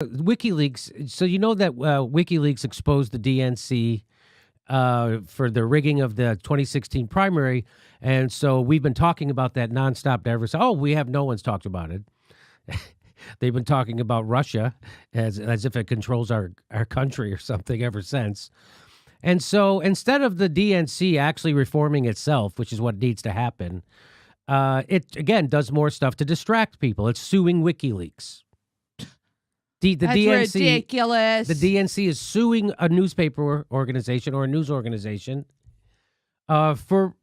WikiLeaks. So you know that WikiLeaks exposed the DNC for the rigging of the 2016 primary, and so we've been talking about that nonstop ever since. Oh, no one's talked about it. They've been talking about Russia as if it controls our country or something ever since. And so instead of the DNC actually reforming itself, which is what needs to happen, it again does more stuff to distract people. It's suing WikiLeaks. That's DNC, ridiculous. The DNC is suing a newspaper organization or a news organization for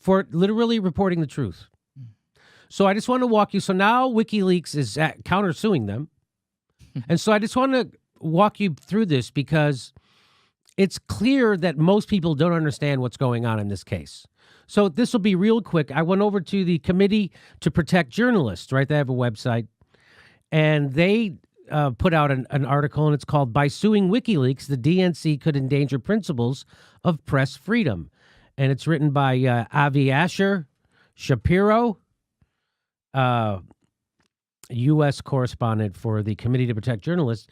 literally reporting the truth. So I just want to walk you. So now WikiLeaks is countersuing them. And so I just want to walk you through this because it's clear that most people don't understand what's going on in this case. So this will be real quick. I went over to the Committee to Protect Journalists, right? They have a website. And they put out an article, and it's called "By Suing WikiLeaks, the DNC Could Endanger Principles of Press Freedom." And it's written by Avi Asher Shapiro, U.S. correspondent for the Committee to Protect Journalists.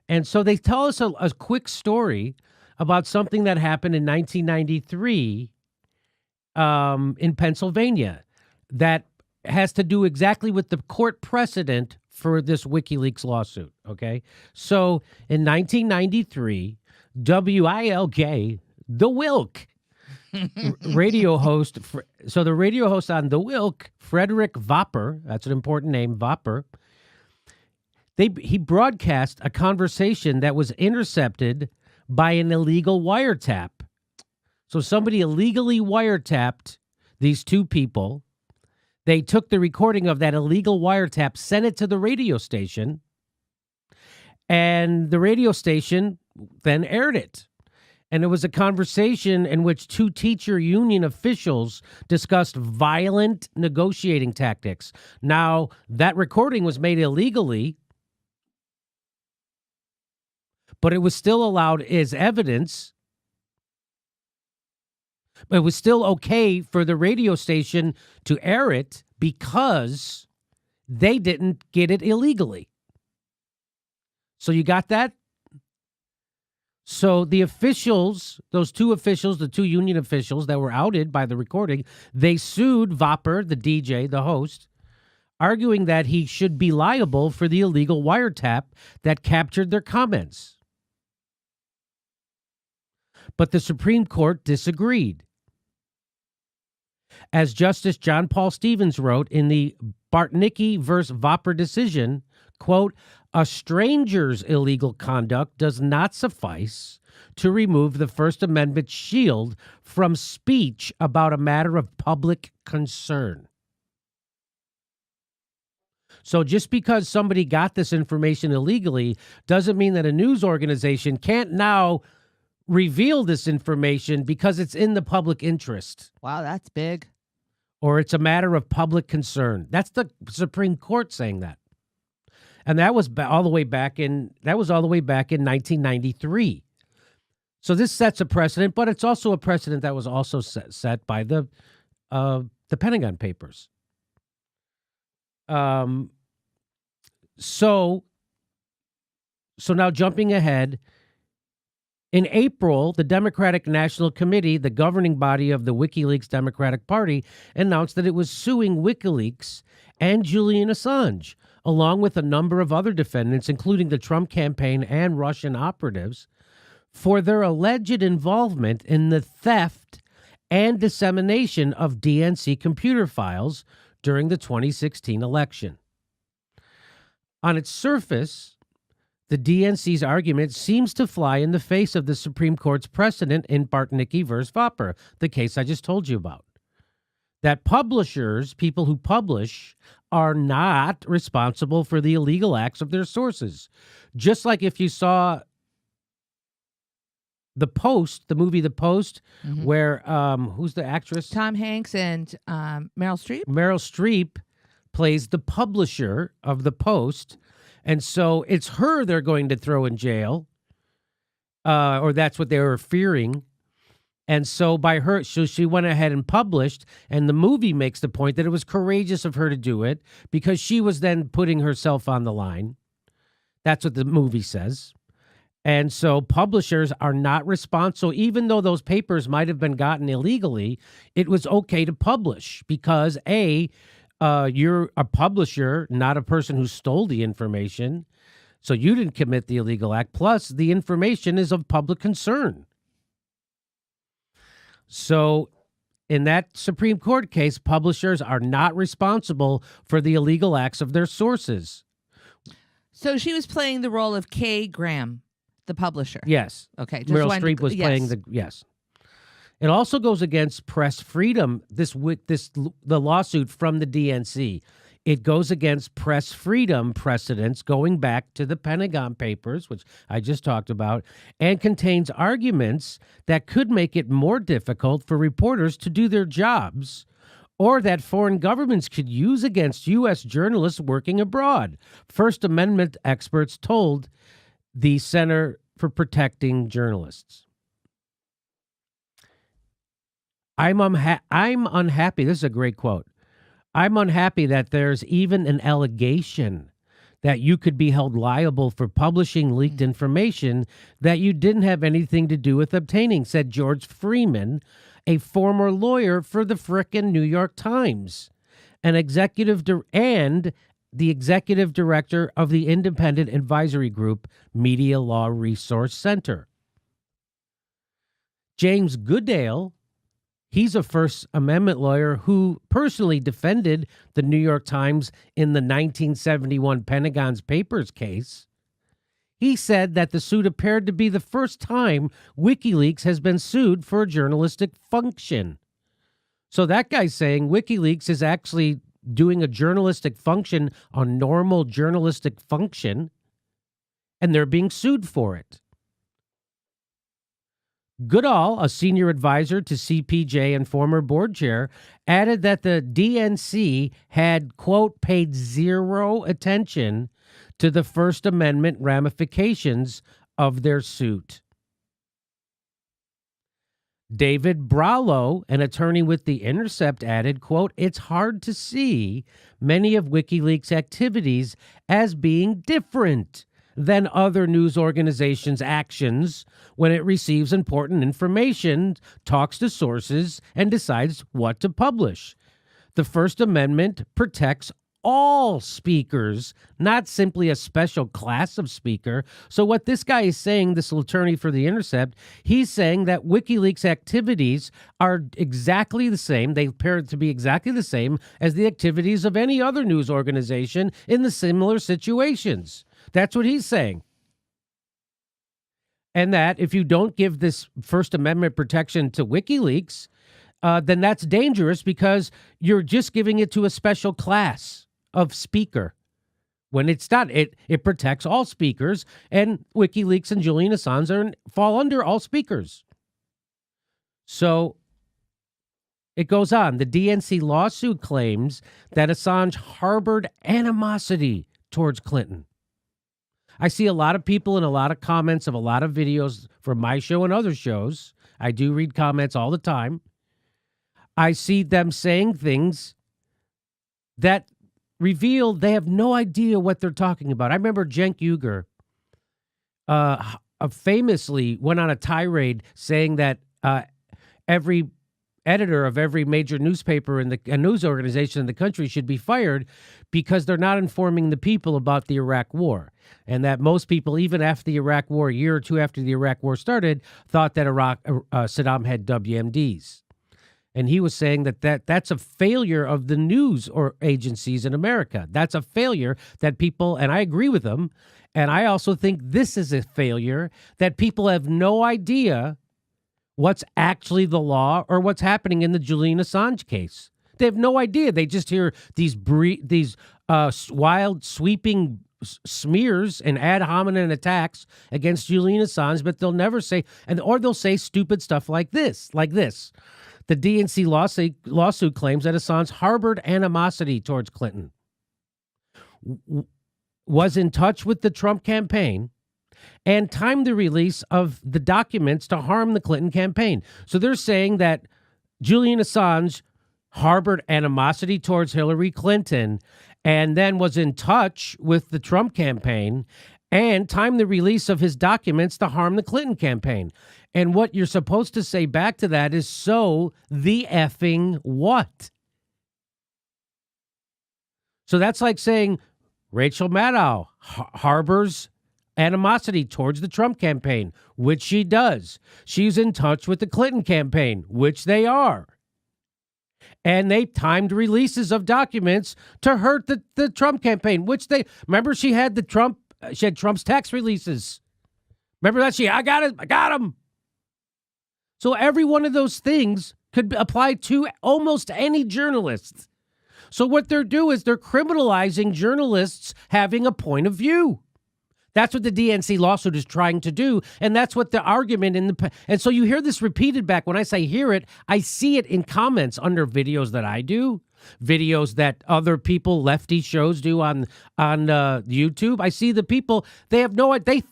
And so they tell us a quick story about something that happened in 1993 in Pennsylvania that has to do exactly with the court precedent for this WikiLeaks lawsuit, okay? So in 1993, WILK, the Wilk, radio host, so the radio host on the Wilk, Frederick Vopper, that's an important name, Vopper, he broadcast a conversation that was intercepted by an illegal wiretap. So somebody illegally wiretapped these two people. They took the recording of that illegal wiretap, sent it to the radio station, and the radio station then aired it. And it was a conversation in which two teacher union officials discussed violent negotiating tactics. Now, that recording was made illegally, but it was still allowed as evidence. But it was still okay for the radio station to air it because they didn't get it illegally. So you got that? So the officials, those two officials, the two union officials that were outed by the recording, they sued Vopper, the DJ, the host, arguing that he should be liable for the illegal wiretap that captured their comments. But the Supreme Court disagreed. As Justice John Paul Stevens wrote in the Bartnicki versus Vopper decision, quote, "A stranger's illegal conduct does not suffice to remove the First Amendment shield from speech about a matter of public concern." So just because somebody got this information illegally doesn't mean that a news organization can't now reveal this information because it's in the public interest. Wow, that's big. Or it's a matter of public concern. That's the Supreme Court saying that. And that was all the way back in 1993. So this sets a precedent, but it's also a precedent that was also set by the Pentagon Papers. So now jumping ahead, in April, the Democratic National Committee, the governing body of the WikiLeaks Democratic Party, announced that it was suing WikiLeaks and Julian Assange, along with a number of other defendants, including the Trump campaign and Russian operatives, for their alleged involvement in the theft and dissemination of DNC computer files during the 2016 election. On its surface, the DNC's argument seems to fly in the face of the Supreme Court's precedent in Bartnicki versus Vopper, the case I just told you about. That publishers, people who publish, are not responsible for the illegal acts of their sources. Just like if you saw The Post, the movie The Post, where, who's the actress? Tom Hanks and Meryl Streep. Meryl Streep plays the publisher of The Post. And so it's her they're going to throw in jail, or that's what they were fearing. And so by her, so she went ahead and published, and the movie makes the point that it was courageous of her to do it because she was then putting herself on the line. That's what the movie says. And so publishers are not responsible. Even though those papers might have been gotten illegally, it was okay to publish because you're a publisher, not a person who stole the information. So you didn't commit the illegal act. Plus, the information is of public concern. So in that Supreme Court case, publishers are not responsible for the illegal acts of their sources. So she was playing the role of Kay Graham, the publisher. Yes. Okay. Meryl Streep was playing the yes. It also goes against press freedom. The lawsuit from the DNC. It goes against press freedom precedents going back to the Pentagon Papers, which I just talked about, and contains arguments that could make it more difficult for reporters to do their jobs, or that foreign governments could use against U.S. journalists working abroad. First Amendment experts told the Center for Protecting Journalists. I'm unhappy. This is a great quote. I'm unhappy that there's even an allegation that you could be held liable for publishing leaked information that you didn't have anything to do with obtaining, said George Freeman, a former lawyer for the frickin' New York Times, and the executive director of the independent advisory group Media Law Resource Center. James Goodale, he's a First Amendment lawyer who personally defended the New York Times in the 1971 Pentagon's Papers case. He said that the suit appeared to be the first time WikiLeaks has been sued for a journalistic function. So that guy's saying WikiLeaks is actually doing a journalistic function, a normal journalistic function, and they're being sued for it. Goodall, a senior advisor to CPJ and former board chair, added that the DNC had, quote, paid zero attention to the First Amendment ramifications of their suit. David Brallo, an attorney with The Intercept, added, quote, it's hard to see many of WikiLeaks' activities as being different than other news organizations' actions when it receives important information, talks to sources, and decides what to publish. The First Amendment protects all speakers, not simply a special class of speaker. So what this guy is saying, this attorney for The Intercept, he's saying that WikiLeaks activities are exactly the same. They appear to be exactly the same as the activities of any other news organization in the similar situations. That's what he's saying. And that if you don't give this First Amendment protection to WikiLeaks, then that's dangerous because you're just giving it to a special class of speaker. When it's not, it protects all speakers, and WikiLeaks and Julian Assange fall under all speakers. So it goes on. The DNC lawsuit claims that Assange harbored animosity towards Clinton. I see a lot of people in a lot of comments of a lot of videos from my show and other shows. I do read comments all the time. I see them saying things that reveal they have no idea what they're talking about. I remember Cenk Uygur famously went on a tirade saying that every editor of every major newspaper in a news organization in the country should be fired because they're not informing the people about the Iraq War. And that most people, even after the Iraq War, a year or two after the Iraq War started, thought that Saddam had WMDs. And he was saying that's a failure of the news or agencies in America. That's a failure that people, and I agree with them, and I also think this is a failure that people have no idea what's actually the law or what's happening in the Julian Assange case. They have no idea. They just hear these wild, sweeping smears and ad hominem attacks against Julian Assange, but they'll never say, or they'll say stupid stuff like this. The DNC lawsuit claims that Assange harbored animosity towards Clinton, was in touch with the Trump campaign, and timed the release of the documents to harm the Clinton campaign. So they're saying that Julian Assange harbored animosity towards Hillary Clinton and then was in touch with the Trump campaign and timed the release of his documents to harm the Clinton campaign. And what you're supposed to say back to that is, so the effing what? So that's like saying Rachel Maddow harbors animosity towards the Trump campaign, which she does. She's in touch with the Clinton campaign, which they are. And they timed releases of documents to hurt the Trump campaign, which they, remember she had Trump's tax releases. Remember that? I got him. So every one of those things could apply to almost any journalist. So what they're doing is they're criminalizing journalists having a point of view. That's what the DNC lawsuit is trying to do, and that's what the argument and so you hear this repeated back. When I say hear it, I see it in comments under videos that I do, videos that other people, lefty shows do on YouTube. I see the people, they have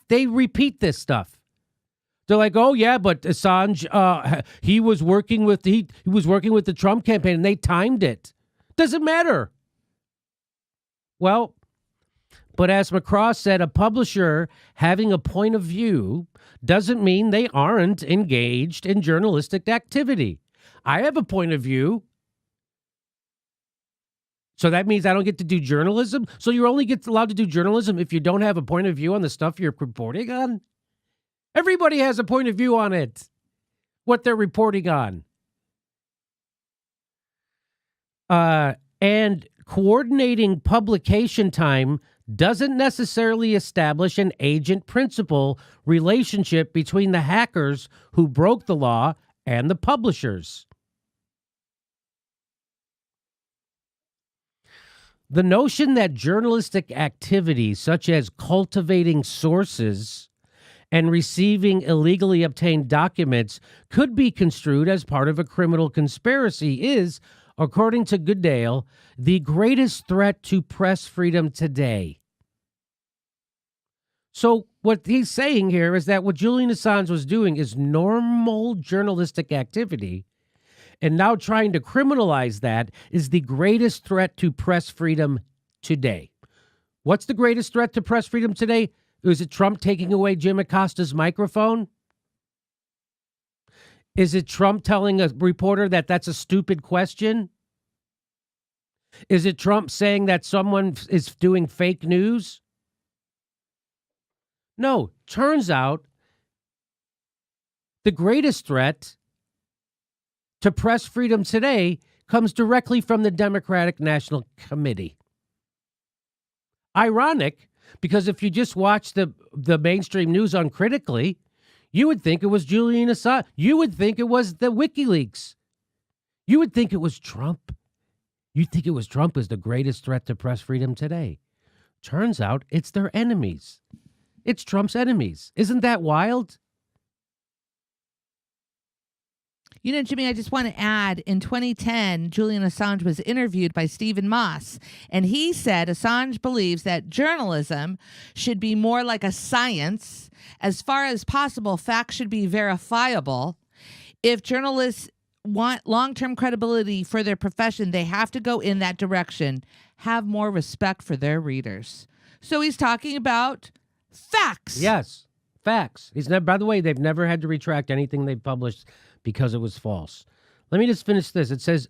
they repeat this stuff. They're like, oh yeah, but Assange, he was working with the Trump campaign, and they timed it. Doesn't matter. Well, but as McCraw said, a publisher having a point of view doesn't mean they aren't engaged in journalistic activity. I have a point of view. So that means I don't get to do journalism? So you only get allowed to do journalism if you don't have a point of view on the stuff you're reporting on? Everybody has a point of view on it, what they're reporting on. And coordinating publication time doesn't necessarily establish an agent-principal relationship between the hackers who broke the law and the publishers. The notion that journalistic activities such as cultivating sources and receiving illegally obtained documents could be construed as part of a criminal conspiracy is, according to Goodale, the greatest threat to press freedom today. So what he's saying here is that what Julian Assange was doing is normal journalistic activity, and now trying to criminalize that is the greatest threat to press freedom today. What's the greatest threat to press freedom today? Is it Trump taking away Jim Acosta's microphone? Is it Trump telling a reporter that that's a stupid question? Is it Trump saying that someone is doing fake news? No, turns out the greatest threat to press freedom today comes directly from the Democratic National Committee. Ironic, because if you just watch the mainstream news uncritically, you would think it was Julian Assange. You would think it was the WikiLeaks. You would think it was Trump. You'd think it was Trump as the greatest threat to press freedom today. Turns out it's their enemies. It's Trump's enemies. Isn't that wild? You know, Jimmy, I just want to add, in 2010, Julian Assange was interviewed by Stephen Moss, and he said Assange believes that journalism should be more like a science. As far as possible, facts should be verifiable. If journalists want long-term credibility for their profession, they have to go in that direction. Have more respect for their readers. So he's talking about facts. Yes, facts. By the way, they've never had to retract anything they've published because it was false. Let me just finish this. It says,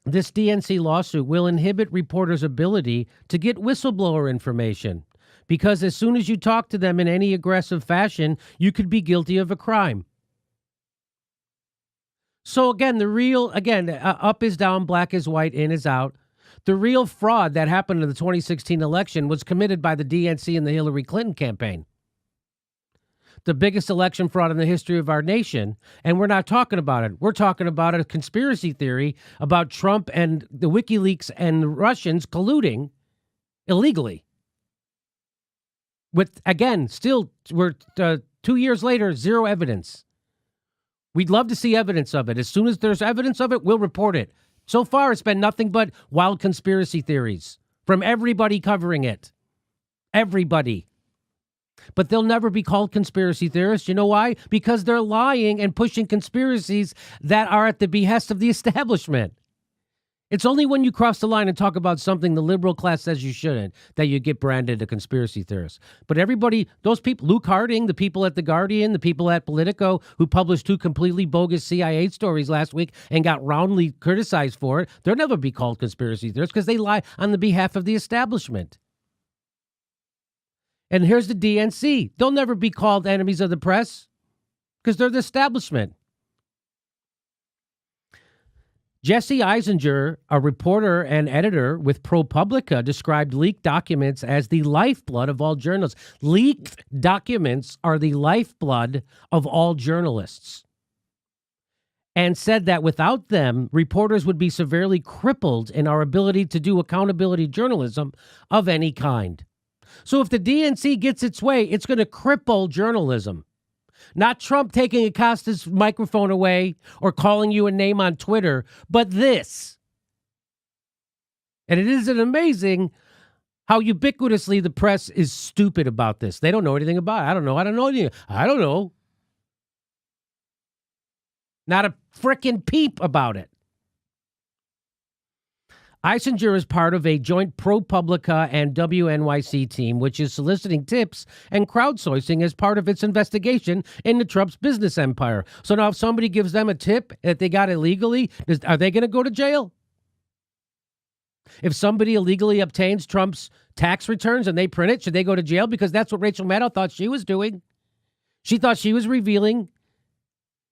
this DNC lawsuit will inhibit reporters' ability to get whistleblower information because as soon as you talk to them in any aggressive fashion, you could be guilty of a crime. So again, up is down, black is white, in is out. The real fraud that happened in the 2016 election was committed by the DNC and the Hillary Clinton campaign. The biggest election fraud in the history of our nation, and we're not talking about it. We're talking about a conspiracy theory about Trump and the WikiLeaks and the Russians colluding illegally. With, again, still, we're 2 years later, zero evidence. We'd love to see evidence of it. As soon as there's evidence of it, we'll report it. So far, it's been nothing but wild conspiracy theories from everybody covering it. Everybody. But they'll never be called conspiracy theorists. You know why? Because they're lying and pushing conspiracies that are at the behest of the establishment. It's only when you cross the line and talk about something the liberal class says you shouldn't that you get branded a conspiracy theorist. But everybody, those people, Luke Harding, the people at The Guardian, the people at Politico who published 2 completely bogus CIA stories last week and got roundly criticized for it, they'll never be called conspiracy theorists because they lie on the behalf of the establishment. And here's the DNC. They'll never be called enemies of the press because they're the establishment. Jesse Eisinger, a reporter and editor with ProPublica, described leaked documents as the lifeblood of all journalists. Leaked documents are the lifeblood of all journalists. And said that without them, reporters would be severely crippled in our ability to do accountability journalism of any kind. So if the DNC gets its way, it's going to cripple journalism. Not Trump taking Acosta's microphone away or calling you a name on Twitter, but this. And it isn't amazing how ubiquitously the press is stupid about this. They don't know anything about it. I don't know anything. I don't know. Not a frickin' peep about it. Eisinger is part of a joint ProPublica and WNYC team, which is soliciting tips and crowdsourcing as part of its investigation into Trump's business empire. So now if somebody gives them a tip that they got illegally, are they going to go to jail? If somebody illegally obtains Trump's tax returns and they print it, should they go to jail? Because that's what Rachel Maddow thought she was doing. She thought she was revealing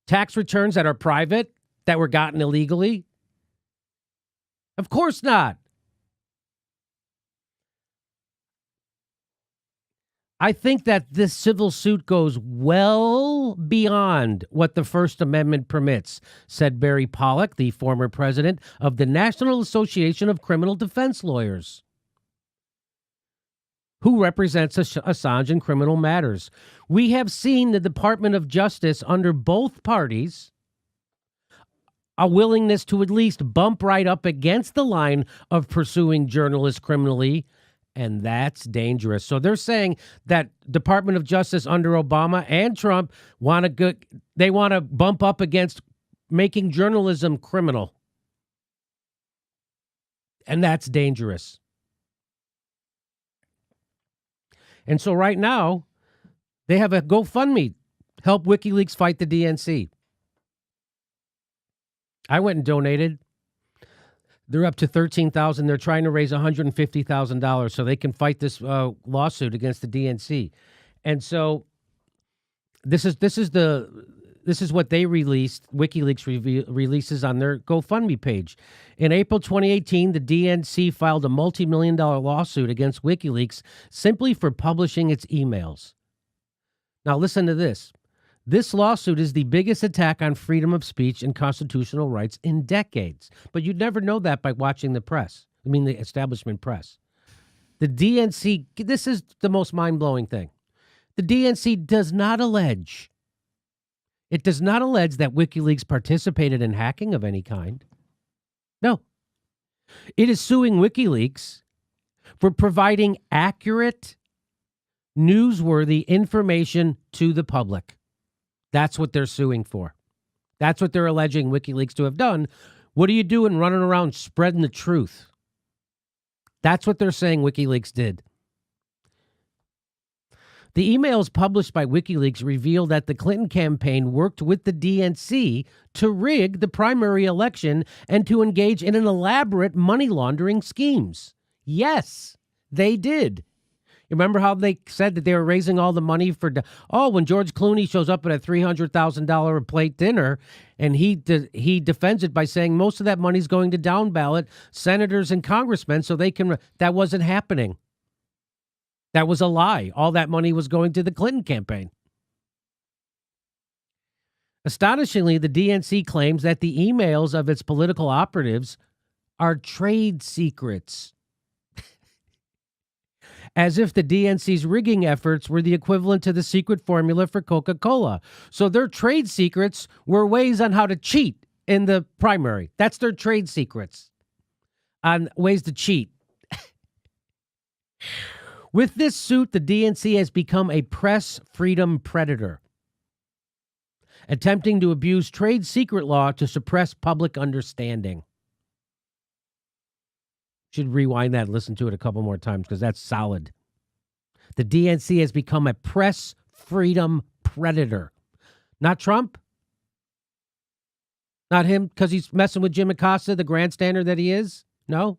tax returns that are private, that were gotten illegally. Of course not. I think that this civil suit goes well beyond what the First Amendment permits, said Barry Pollock, the former president of the National Association of Criminal Defense Lawyers, who represents Assange in criminal matters. We have seen the Department of Justice under both parties a willingness to at least bump right up against the line of pursuing journalists criminally, and that's dangerous. So they're saying that Department of Justice under Obama and Trump want to bump up against making journalism criminal, and that's dangerous. And so right now, they have a GoFundMe, help WikiLeaks fight the DNC. I went and donated. They're up to $13,000. They're trying to raise $150,000 so they can fight this lawsuit against the DNC. And so this is what they released. WikiLeaks releases on their GoFundMe page. In April 2018, the DNC filed a multi-million-dollar lawsuit against WikiLeaks simply for publishing its emails. Now listen to this. This lawsuit is the biggest attack on freedom of speech and constitutional rights in decades. But you'd never know that by watching the press. I mean, the establishment press. The DNC, this is the most mind-blowing thing. The DNC does not allege. It does not allege that WikiLeaks participated in hacking of any kind. No. It is suing WikiLeaks for providing accurate, newsworthy information to the public. That's what they're suing for. That's what they're alleging WikiLeaks to have done. What are you doing running around spreading the truth? That's what they're saying WikiLeaks did. The emails published by WikiLeaks reveal that the Clinton campaign worked with the DNC to rig the primary election and to engage in an elaborate money laundering schemes. Yes, they did. Remember how they said that they were raising all the money for, when George Clooney shows up at a $300,000 a plate dinner, and he defends it by saying most of that money's going to down ballot senators and congressmen so they can, that wasn't happening. That was a lie. All that money was going to the Clinton campaign. Astonishingly, the DNC claims that the emails of its political operatives are trade secrets. As if the DNC's rigging efforts were the equivalent to the secret formula for Coca-Cola. So their trade secrets were ways on how to cheat in the primary. That's their trade secrets on ways to cheat. With this suit, the DNC has become a press freedom predator, attempting to abuse trade secret law to suppress public understanding. Should rewind that and listen to it a couple more times because that's solid. The DNC has become a press freedom predator. Not Trump. Not him because he's messing with Jim Acosta, the grandstander that he is. No.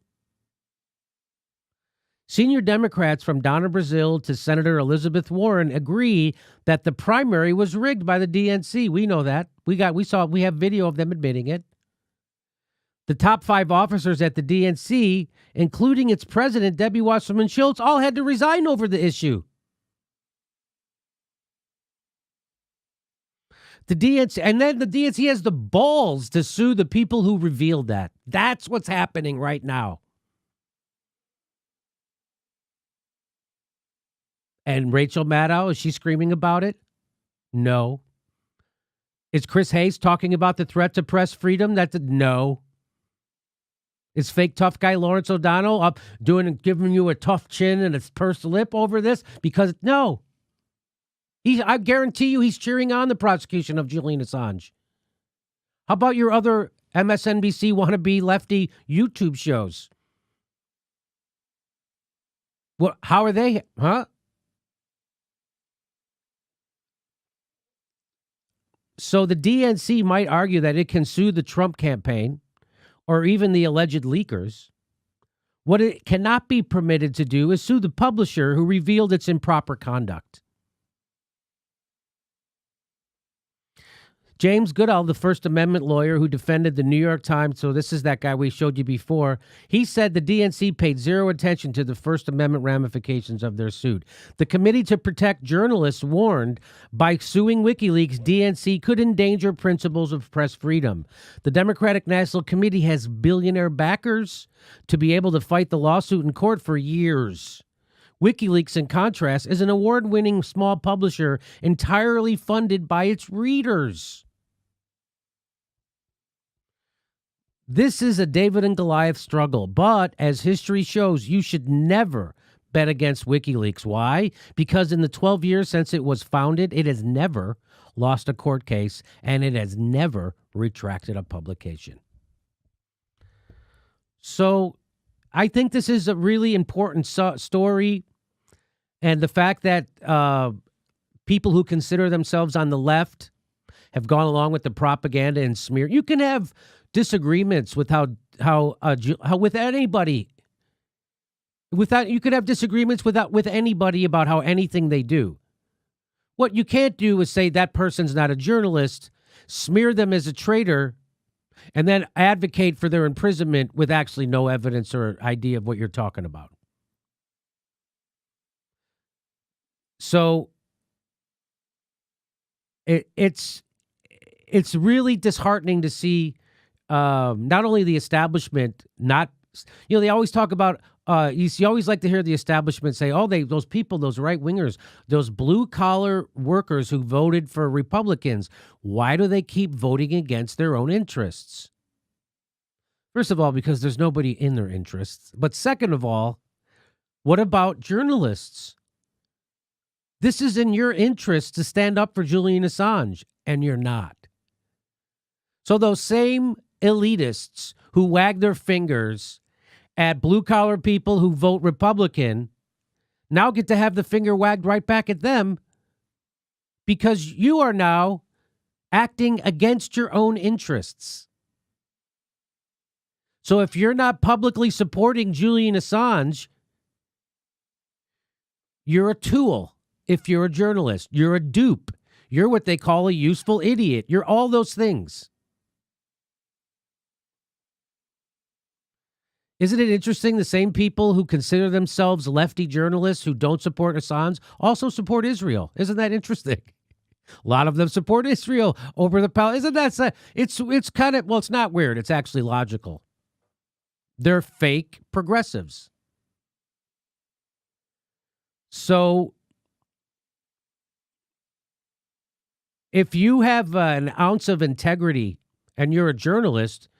Senior Democrats from Donna Brazile to Senator Elizabeth Warren agree that the primary was rigged by the DNC. We know that. We have video of them admitting it. The top 5 officers at the DNC, including its president, Debbie Wasserman Schultz, all had to resign over the issue. The DNC, and then the DNC has the balls to sue the people who revealed that. That's what's happening right now. And Rachel Maddow, is she screaming about it? No. Is Chris Hayes talking about the threat to press freedom? No. Is fake tough guy Lawrence O'Donnell up giving you a tough chin and a pursed lip over this? Because no. I guarantee you he's cheering on the prosecution of Julian Assange. How about your other MSNBC wannabe lefty YouTube shows? What? How are they? Huh? So the DNC might argue that it can sue the Trump campaign or even the alleged leakers. What it cannot be permitted to do is sue the publisher who revealed its improper conduct. James Goodall, the First Amendment lawyer who defended the New York Times, so this is that guy we showed you before, he said the DNC paid zero attention to the First Amendment ramifications of their suit. The Committee to Protect Journalists warned by suing Wikileaks, DNC could endanger principles of press freedom. The Democratic National Committee has billionaire backers to be able to fight the lawsuit in court for years. WikiLeaks, in contrast, is an award-winning small publisher entirely funded by its readers. This is a David and Goliath struggle, but as history shows, you should never bet against WikiLeaks. Why? Because in the 12 years since it was founded, it has never lost a court case, and it has never retracted a publication. So I think this is a really important story, and the fact that people who consider themselves on the left have gone along with the propaganda and smear. You can have disagreements with how with anybody. You could have disagreements with anybody about how anything they do. What you can't do is say that person's not a journalist, smear them as a traitor, and then advocate for their imprisonment with actually no evidence or idea of what you're talking about. So it's really disheartening to see not only the establishment they always talk about you always like to hear the establishment say, oh, those people, those right wingers, those blue collar workers who voted for Republicans, why do they keep voting against their own interests? First of all, because there's nobody in their interests. But second of all, what about journalists? This is in your interest to stand up for Julian Assange, and you're not. So those same elitists who wag their fingers at blue-collar people who vote Republican now get to have the finger wagged right back at them because you are now acting against your own interests. So if you're not publicly supporting Julian Assange, you're a tool. If you're a journalist, you're a dupe. You're what they call a useful idiot. You're all those things. Isn't it interesting the same people who consider themselves lefty journalists who don't support Assange also support Israel? Isn't that interesting? A lot of them support Israel over the Palestinians. Isn't that it's kind of, well, it's not weird. It's actually logical. They're fake progressives. So if you have an ounce of integrity and you're a journalist,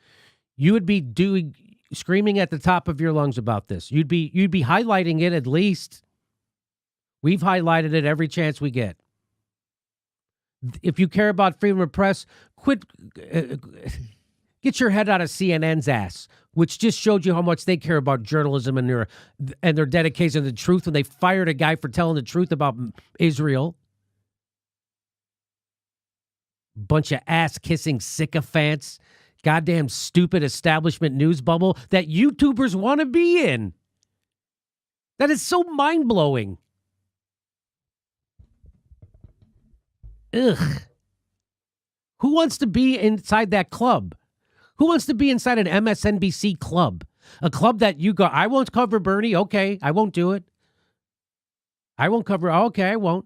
you would be screaming at the top of your lungs about this. You'd be highlighting it at least. We've highlighted it every chance we get. If you care about freedom of press, give Get your head out of CNN's ass, which just showed you how much they care about journalism and their dedication to the truth when they fired a guy for telling the truth about Israel. Bunch of ass-kissing sycophants. Goddamn stupid establishment news bubble that YouTubers want to be in. That is so mind-blowing. Ugh. Who wants to be inside that club? Who wants to be inside an MSNBC club? A club that you go, I won't cover Bernie. Okay, I won't do it. I won't cover. Okay, I won't.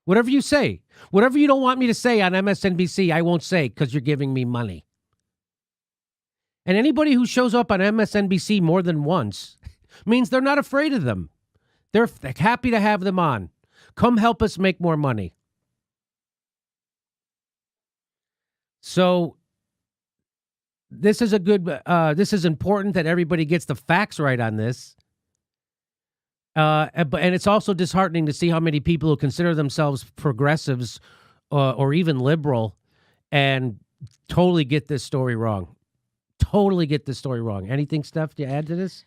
Whatever you say. Whatever you don't want me to say on MSNBC, I won't say because you're giving me money. And anybody who shows up on MSNBC more than once means they're not afraid of them. They're happy to have them on. Come help us make more money. So this is this is important that everybody gets the facts right on this. And it's also disheartening to see how many people who consider themselves progressives or even liberal and totally get this story wrong. Totally get this story wrong. Anything, Steph, to add to this?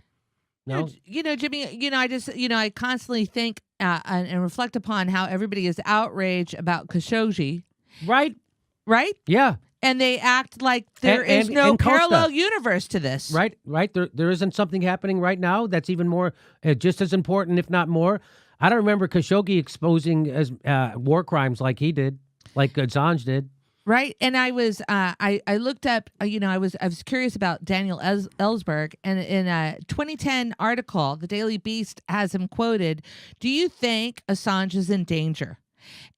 No? Jimmy, I constantly think and reflect upon how everybody is outraged about Khashoggi. Right? Right? Yeah. And they act like there is no parallel universe to this. Right. There isn't something happening right now that's even more, just as important, if not more. I don't remember Khashoggi exposing as war crimes like he did, like Assange did. Right. And I was, I looked up, I was curious about Daniel Ellsberg, and in a 2010 article, the Daily Beast has him quoted, "Do you think Assange is in danger?"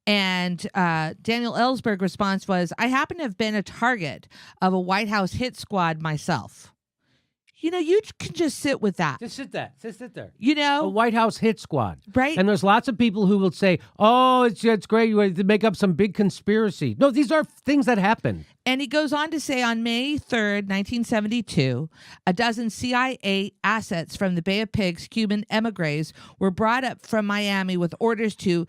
And Daniel Ellsberg's response was, "I happen to have been a target of a White House hit squad myself." You can just sit with that. Just sit there. A White House hit squad. Right. And there's lots of people who will say, oh, it's great. You want to make up some big conspiracy. No, these are things that happen. And he goes on to say on May 3rd, 1972, a dozen CIA assets from the Bay of Pigs, Cuban emigres, were brought up from Miami with orders to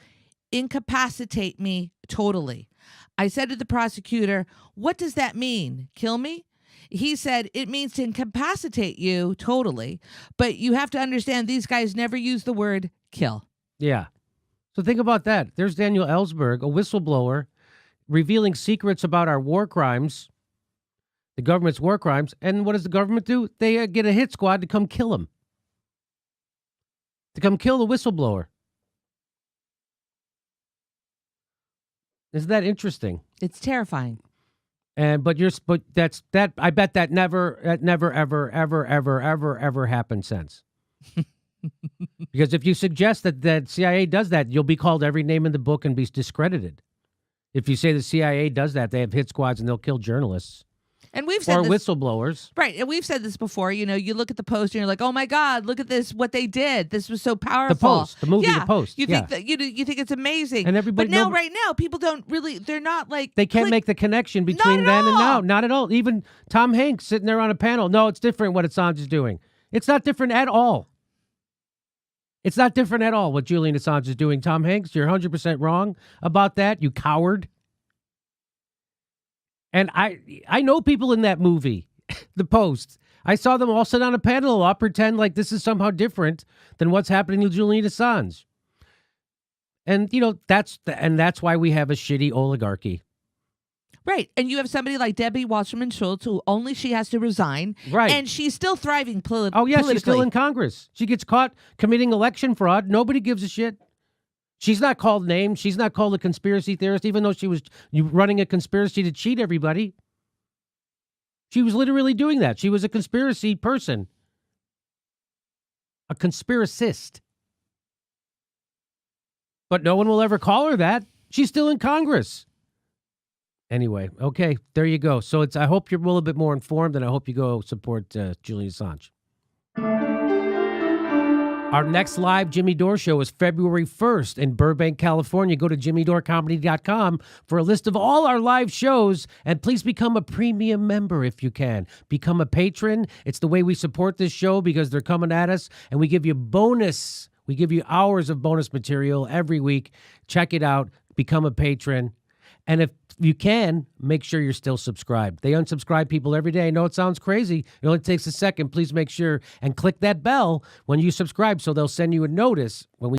incapacitate me totally. I said to the prosecutor, "What does that mean? Kill me?" He said, "It means to incapacitate you totally, but you have to understand these guys never use the word kill." Yeah. So think about that. There's Daniel Ellsberg, a whistleblower, revealing secrets about our war crimes, the government's war crimes. And what does the government do? They get a hit squad to come kill him, to come kill the whistleblower. Isn't that interesting? It's terrifying. But that's that. I bet that never ever happened since. Because if you suggest that CIA does that, you'll be called every name in the book and be discredited. If you say the CIA does that, they have hit squads and they'll kill journalists. And we've said whistleblowers. Right. And we've said this before. You look at the Post and you're like, oh my God, look at this, what they did. This was so powerful. The Post, the movie, yeah. The Post. You think that you think it's amazing. And everybody, but right now, people don't really, they're not like. They can't make the connection between then and now. Not at all. Even Tom Hanks sitting there on a panel. No, it's different what Assange is doing. It's not different at all. It's not different at all what Julian Assange is doing. Tom Hanks, you're 100% wrong about that, you coward. And I know people in that movie, The Post. I saw them all sit on a panel. I'll pretend like this is somehow different than what's happening to Julian Assange. And, that's why we have a shitty oligarchy. Right. And you have somebody like Debbie Wasserman Schultz, who only she has to resign. Right. And she's still thriving politically. Oh, yeah, she's still in Congress. She gets caught committing election fraud. Nobody gives a shit. She's not called names. She's not called a conspiracy theorist, even though she was running a conspiracy to cheat everybody. She was literally doing that. She was a conspiracy person. A conspiracist. But no one will ever call her that. She's still in Congress. Anyway, okay, there you go. So I hope you're a little bit more informed, and I hope you go support Julian Assange. Our next live Jimmy Dore show is February 1st in Burbank, California. Go to jimmydorcomedy.com for a list of all our live shows, and please become a premium member if you can. Become a patron. It's the way we support this show because they're coming at us, and we give you bonus. We give you hours of bonus material every week. Check it out. Become a patron. And if you can, make sure you're still subscribed. They unsubscribe people every day. I know it sounds crazy. It only takes a second. Please make sure and click that bell when you subscribe so they'll send you a notice when we